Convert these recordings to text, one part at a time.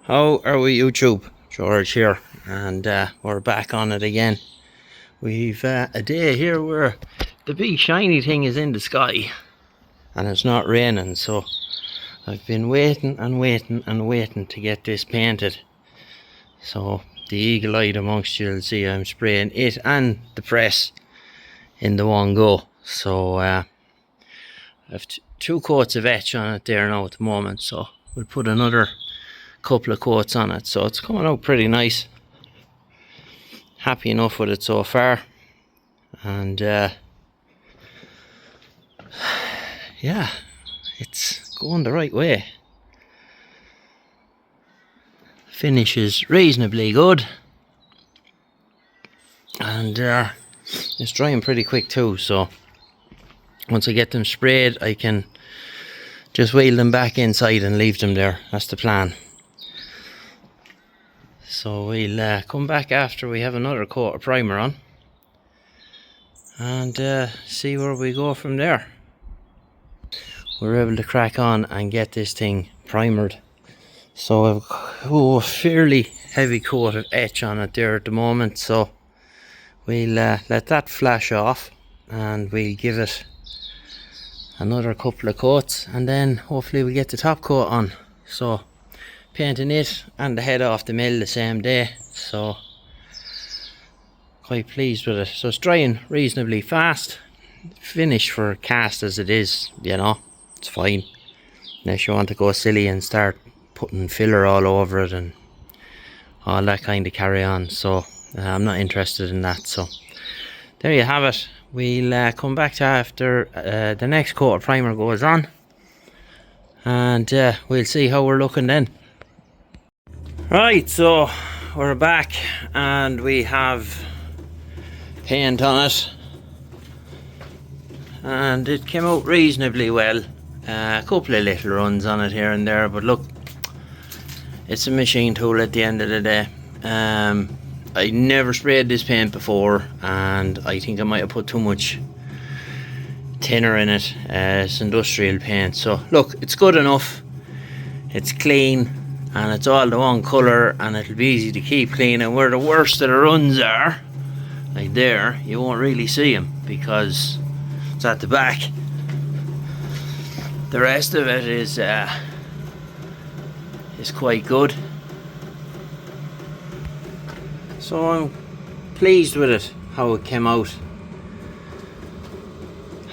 How are we, YouTube? George here, and we're back on it again. We've a day here where the big shiny thing is in the sky and it's not raining, so I've been waiting and waiting and waiting to get this painted. So the eagle-eyed amongst you will see I'm spraying it and the press in the one go. So I have two coats of etch on it there now at the moment, so we'll put another couple of coats on it, so it's coming out pretty nice. Happy enough with it so far, and yeah, it's going the right way. Finish is reasonably good, and it's drying pretty quick too, so once I get them sprayed I can just wheel them back inside and leave them there. That's the plan. So we'll come back after we have another coat of primer on and see where we go from there. We're able to crack on and get this thing primered. So I've a fairly heavy coat of etch on it there at the moment, so we'll let that flash off and we'll give it another couple of coats, and then hopefully we'll get the top coat on. So painting it and the head off the mill the same day, so quite pleased with it. So it's drying reasonably fast. Finish for cast as it is, you know, it's fine, unless you want to go silly and start putting filler all over it and all that kind of carry on. So I'm not interested in that. So there you have it. We'll come back to after the next coat of primer goes on, and we'll see how we're looking then. Right, so we're back and we have paint on it, and it came out reasonably well. A couple of little runs on it here and there, but look, it's a machine tool at the end of the day. I never sprayed this paint before, and I think I might have put too much thinner in it. It's industrial paint, so look, it's good enough, it's clean, and it's all the one colour, and it'll be easy to keep clean. And where the worst of the runs are, like there, you won't really see them because it's at the back. The rest of it is quite good, so I'm pleased with it, how it came out.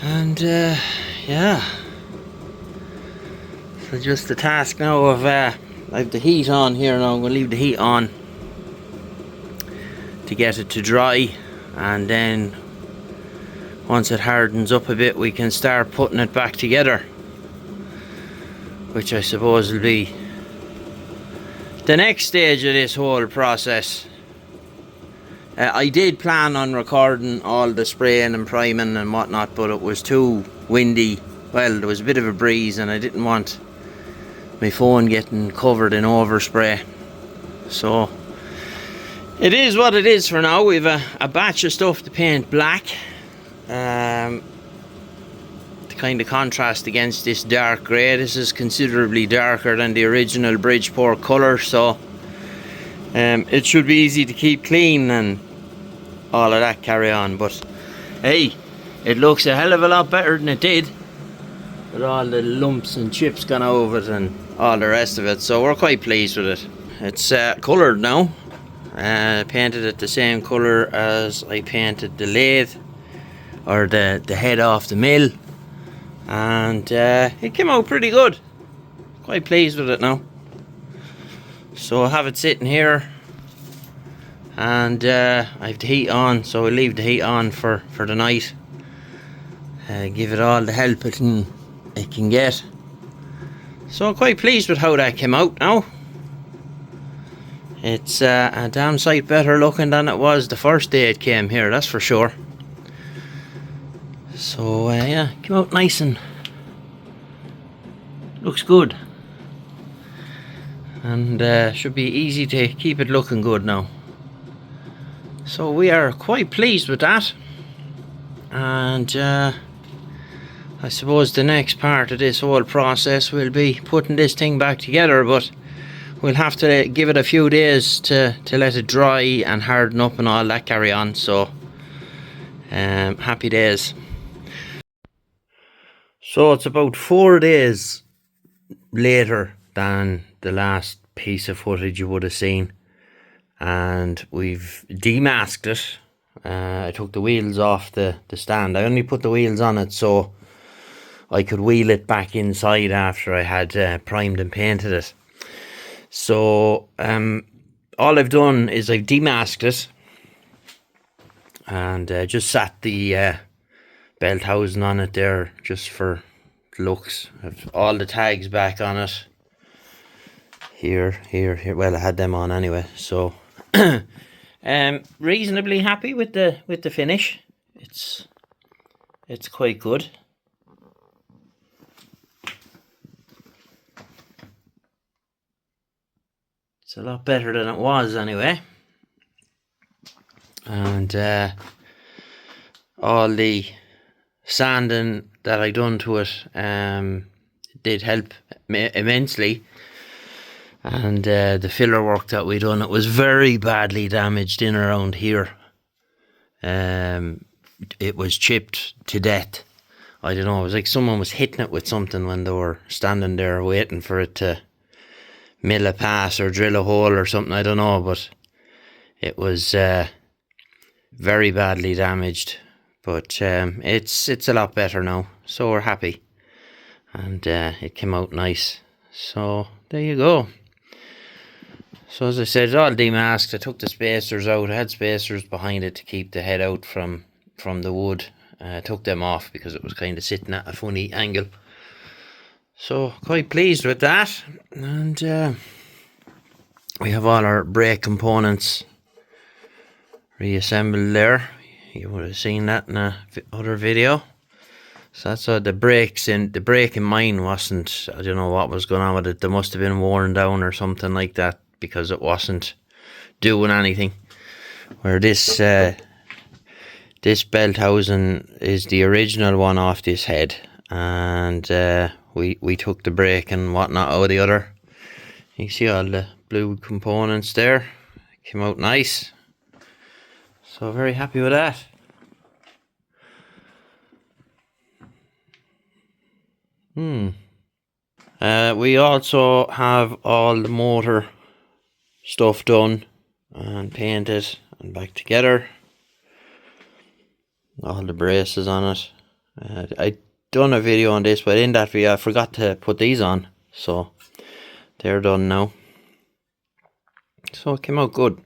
And yeah, so just the task now of I have the heat on here now. I'm going to leave the heat on to get it to dry, and then once it hardens up a bit we can start putting it back together, which I suppose will be the next stage of this whole process. I did plan on recording all the spraying and priming and whatnot, but it was too windy. Well, there was a bit of a breeze and I didn't want my phone getting covered in overspray. So it is what it is for now. We've a batch of stuff to paint black to kind of contrast against this dark grey. This is considerably darker than the original Bridgeport colour, so it should be easy to keep clean and all of that carry on. But hey, it looks a hell of a lot better than it did, with all the lumps and chips gone over it and all the rest of it. So we're quite pleased with it. It's coloured now. Painted it the same colour as I painted the lathe, or the head off the mill, and it came out pretty good. Quite pleased with it now. So I have it sitting here, and I have the heat on, so I'll leave the heat on for the night. Give it all the help it can get. So I'm quite pleased with how that came out now. It's a damn sight better looking than it was the first day it came here, that's for sure. So yeah, came out nice and looks good, and should be easy to keep it looking good now. So we are quite pleased with that, and I suppose the next part of this whole process will be putting this thing back together, but we'll have to give it a few days to let it dry and harden up and all that carry on. So happy days. So it's about 4 days later than the last piece of footage you would have seen, and we've demasked it. I took the wheels off the stand. I only put the wheels on it so I could wheel it back inside after I had primed and painted it. So all I've done is I've demasked it and just sat the belt housing on it there just for looks. I've all the tags back on it. Here. Well, I had them on anyway. So reasonably happy with the finish. It's quite good. It's a lot better than it was anyway. And all the sanding that I done to it did help immensely. And the filler work that we done, it was very badly damaged in around here. It was chipped to death. I don't know, it was like someone was hitting it with something when they were standing there waiting for it to mill a pass or drill a hole or something, I don't know, but it was very badly damaged. But it's a lot better now, so we're happy. And it came out nice. So there you go. So as I said, it's all demasked. I took the spacers out. I had spacers behind it to keep the head out from the wood. I took them off because it was kind of sitting at a funny angle. So quite pleased with that. And we have all our brake components reassembled there. You would have seen that in a other video. So that's the brakes in. The brake in mine wasn't, I don't know what was going on with it. They must have been worn down or something like that, because it wasn't doing anything. Where this belt housing is the original one off this head, and we took the brake and whatnot out of the other. You see all the blue components there. Came out nice. So very happy with that. We also have all the motor stuff done and painted and back together. All the braces on it. I done a video on this, but in that video I forgot to put these on, so they're done now. So it came out good.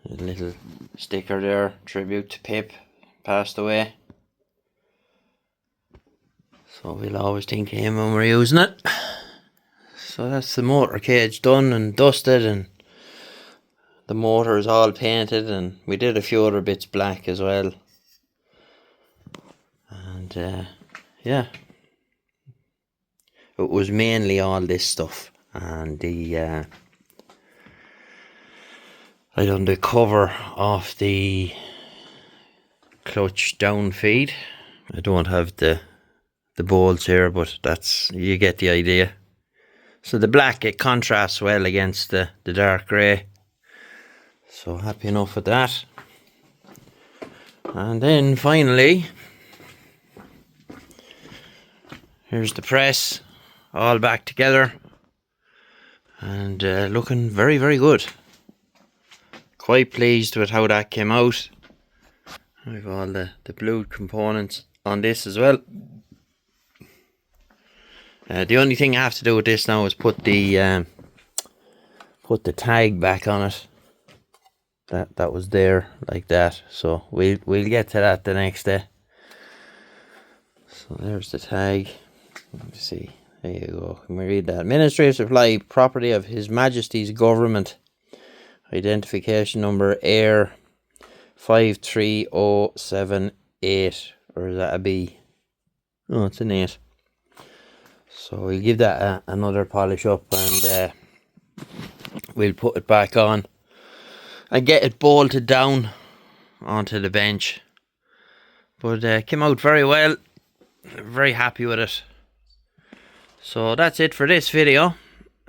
A little sticker there, tribute to Pip, passed away. So we'll always think of him when we're using it. So that's the motor cage done and dusted, and the motor is all painted, and we did a few other bits black as well. And yeah, it was mainly all this stuff, and the I done the cover off the clutch down feed. I don't have the bolts here, but that's, you get the idea. So the black, it contrasts well against the dark grey. So happy enough with that. And then finally, here's the press, all back together, and looking very, very good. Quite pleased with how that came out. We've all the blue components on this as well. The only thing I have to do with this now is put the tag back on it. That was there like that. So we'll get to that the next day. So there's the tag. Let me see. There you go. Can we read that? Ministry of Supply, property of His Majesty's Government. Identification number AIR 53078. Or is that a B? Oh, it's an 8. So we'll give that another polish up, and we'll put it back on and get it bolted down onto the bench. But came out very well. Very happy with it. So that's it for this video.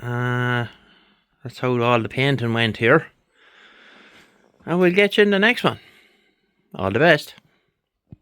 That's how all the painting went here. And we'll get you in the next one. All the best.